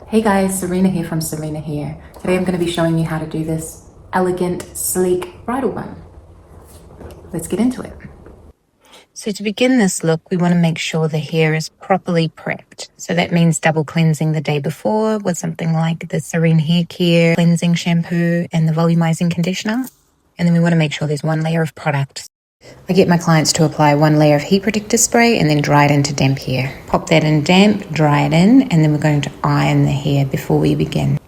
Hey guys, Serena here from Serena Hair. Today I'm going to be showing you how to do this elegant, sleek bridal bun. Let's get into it. So to begin this look, we want to make sure the hair is properly prepped. So that means double cleansing the day before with something like the Serene Hair Care cleansing shampoo and the volumizing conditioner. And then we want to make sure there's one layer of product. I get my clients to apply one layer of heat protector spray and then dry it into damp hair. Pop that in damp, dry it in, and then we're going to iron the hair before we begin.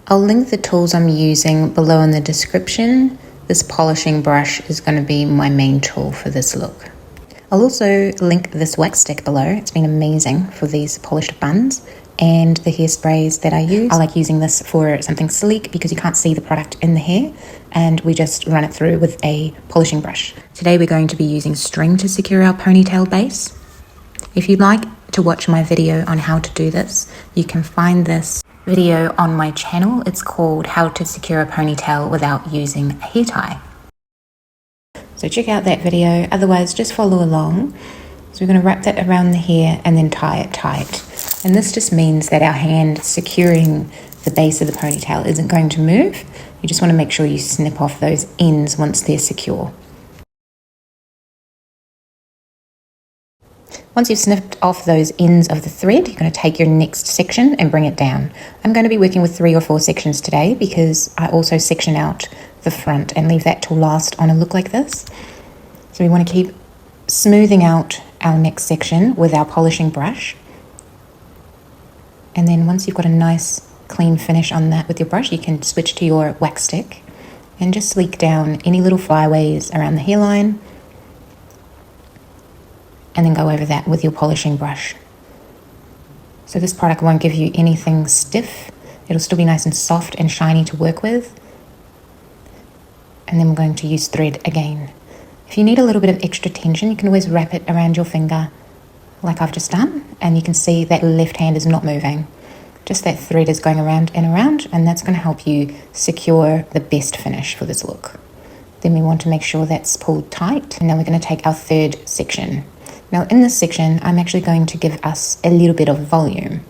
I'll link the tools I'm using below in the description. This polishing brush is going to be my main tool for this look. I'll also link this wax stick below. It's been amazing for these polished buns and the hairsprays that I use. I like using this for something sleek because you can't see the product in the hair, and we just run it through with a polishing brush. Today we're going to be using string to secure our ponytail base. If you'd like to watch my video on how to do this, you can find this video on my channel. It's called How to Secure a Ponytail Without Using a Hair Tie. So check out that video, otherwise just follow along. So we're going to wrap that around the hair and then tie it tight. And this just means that our hand securing the base of the ponytail isn't going to move. You just want to make sure you snip off those ends once they're secure. Once you've snipped off those ends of the thread, you're going to take your next section and bring it down. I'm going to be working with 3 or 4 sections today because I also section out the front and leave that till last on a look like this. So we want to keep smoothing out our next section with our polishing brush. And then once you've got a nice clean finish on that with your brush, you can switch to your wax stick and just sleek down any little flyaways around the hairline, and then go over that with your polishing brush. So this product won't give you anything stiff. It'll still be nice and soft and shiny to work with. And then we're going to use thread again. If you need a little bit of extra tension, you can always wrap it around your finger like I've just done, and you can see that left hand is not moving. Just that thread is going around, and that's going to help you secure the best finish for this look. Then we want to make sure that's pulled tight, and now we're going to take our third section. Now in this section, I'm actually going to give us a little bit of volume.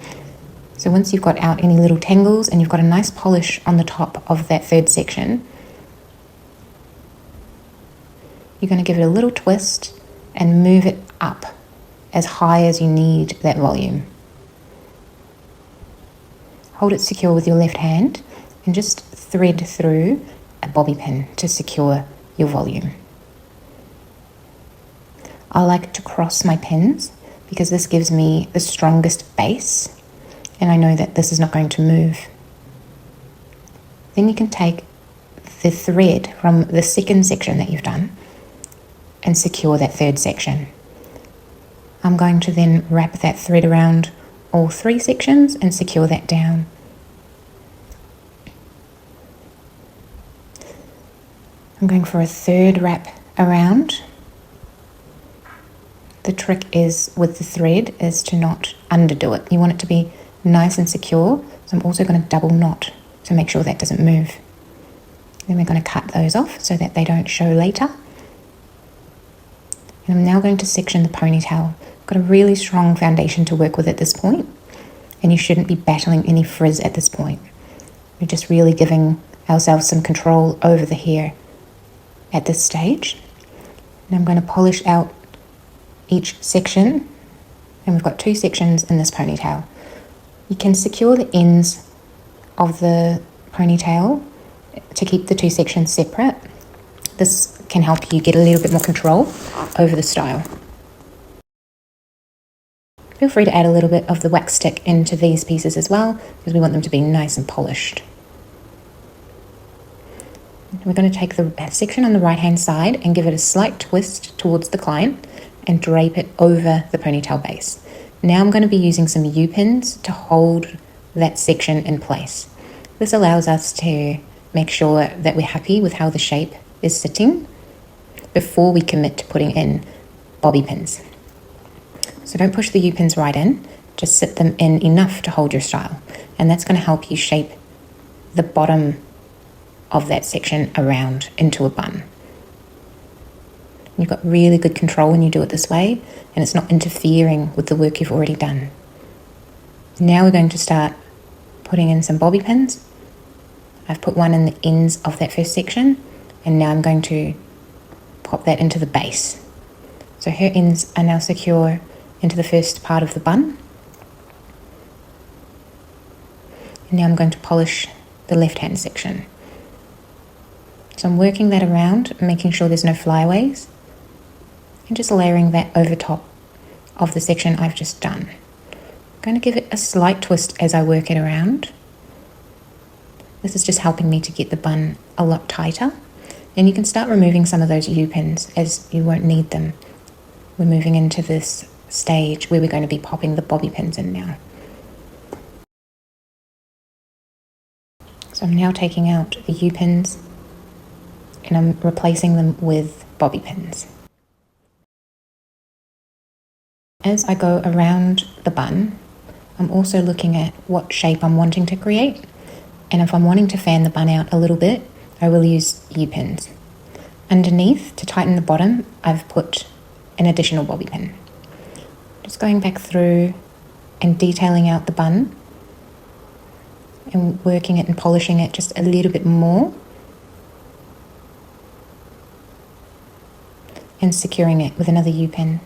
So once you've got out any little tangles and you've got a nice polish on the top of that third section, you're going to give it a little twist and move it up as high as you need that volume. Hold it secure with your left hand and just thread through a bobby pin to secure your volume. I like to cross my pins because this gives me the strongest base, and I know that this is not going to move. Then you can take the thread from the second section that you've done and secure that third section. I'm going to then wrap that thread around all 3 sections and secure that down. I'm going for a third wrap around. The trick is with the thread is to not underdo it. You want it to be nice and secure. So I'm also going to double knot to make sure that doesn't move. Then we're going to cut those off so that they don't show later. And I'm now going to section the ponytail. I've got a really strong foundation to work with at this point, and you shouldn't be battling any frizz at this point. We're just really giving ourselves some control over the hair at this stage. And I'm going to polish out each section, and we've got 2 sections in this ponytail. You can secure the ends of the ponytail to keep the 2 sections separate. This can help you get a little bit more control over the style. Feel free to add a little bit of the wax stick into these pieces as well, because we want them to be nice and polished. We're going to take the section on the right hand side and give it a slight twist towards the client and drape it over the ponytail base. Now I'm going to be using some U-pins to hold that section in place. This allows us to make sure that we're happy with how the shape is sitting before we commit to putting in bobby pins. So don't push the U-pins right in, just sit them in enough to hold your style, and that's going to help you shape the bottom of that section around into a bun. You've got really good control when you do it this way, and it's not interfering with the work you've already done. Now we're going to start putting in some bobby pins. I've put one in the ends of that first section, and now I'm going to pop that into the base. So her ends are now secure into the first part of the bun. And now I'm going to polish the left-hand section. So I'm working that around, making sure there's no flyaways, and just layering that over top of the section I've just done. I'm going to give it a slight twist as I work it around. This is just helping me to get the bun a lot tighter. And you can start removing some of those U-pins as you won't need them. We're moving into this stage where we're going to be popping the bobby pins in now. So I'm now taking out the U-pins and I'm replacing them with bobby pins. As I go around the bun, I'm also looking at what shape I'm wanting to create. And if I'm wanting to fan the bun out a little bit, I will use U-pins. Underneath, to tighten the bottom, I've put an additional bobby pin. Just going back through and detailing out the bun and working it and polishing it just a little bit more and securing it with another U-pin.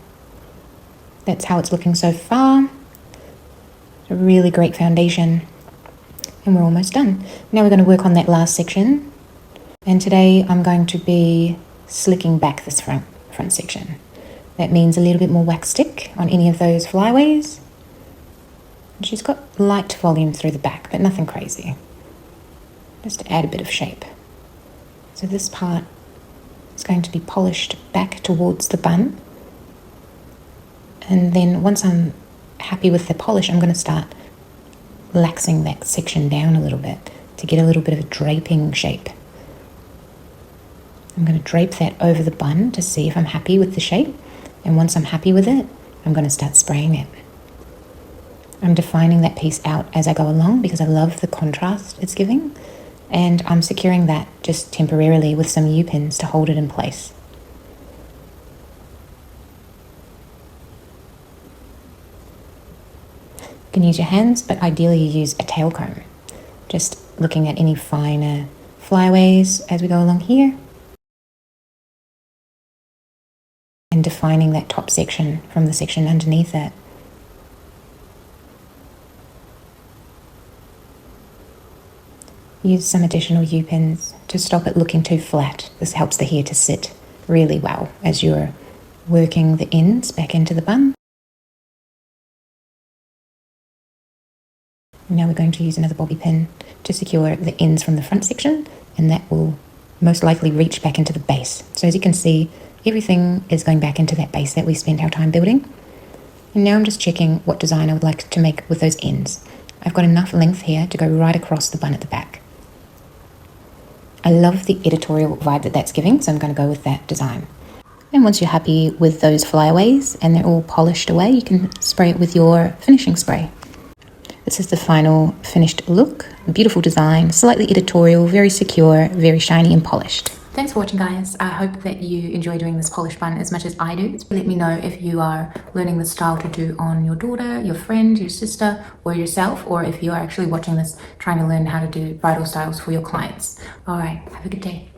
That's how it's looking so far. A really great foundation. And we're almost done. Now we're going to work on that last section. And today I'm going to be slicking back this front section. That means a little bit more wax stick on any of those flyaways. And she's got light volume through the back, but nothing crazy. Just to add a bit of shape. So this part is going to be polished back towards the bun. And then once I'm happy with the polish, I'm going to start laxing that section down a little bit to get a little bit of a draping shape. I'm going to drape that over the bun to see if I'm happy with the shape. And once I'm happy with it, I'm going to start spraying it. I'm defining that piece out as I go along because I love the contrast it's giving. And I'm securing that just temporarily with some U-pins to hold it in place. You can use your hands, but ideally you use a tail comb. Just looking at any finer flyaways as we go along here. And defining that top section from the section underneath it. Use some additional U-pins to stop it looking too flat. This helps the hair to sit really well as you're working the ends back into the bun. Now we're going to use another bobby pin to secure the ends from the front section, and that will most likely reach back into the base. So as you can see, everything is going back into that base that we spent our time building. And now I'm just checking what design I would like to make with those ends. I've got enough length here to go right across the bun at the back. I love the editorial vibe that that's giving, so I'm going to go with that design. And once you're happy with those flyaways and they're all polished away, you can spray it with your finishing spray. This is the final finished look. Beautiful design, slightly editorial, very secure, very shiny and polished. Thanks for watching, guys. I hope that you enjoy doing this polished bun as much as I do. Let me know if you are learning the style to do on your daughter, your friend, your sister, or yourself, or if you are actually watching this trying to learn how to do bridal styles for your clients. All right, have a good day.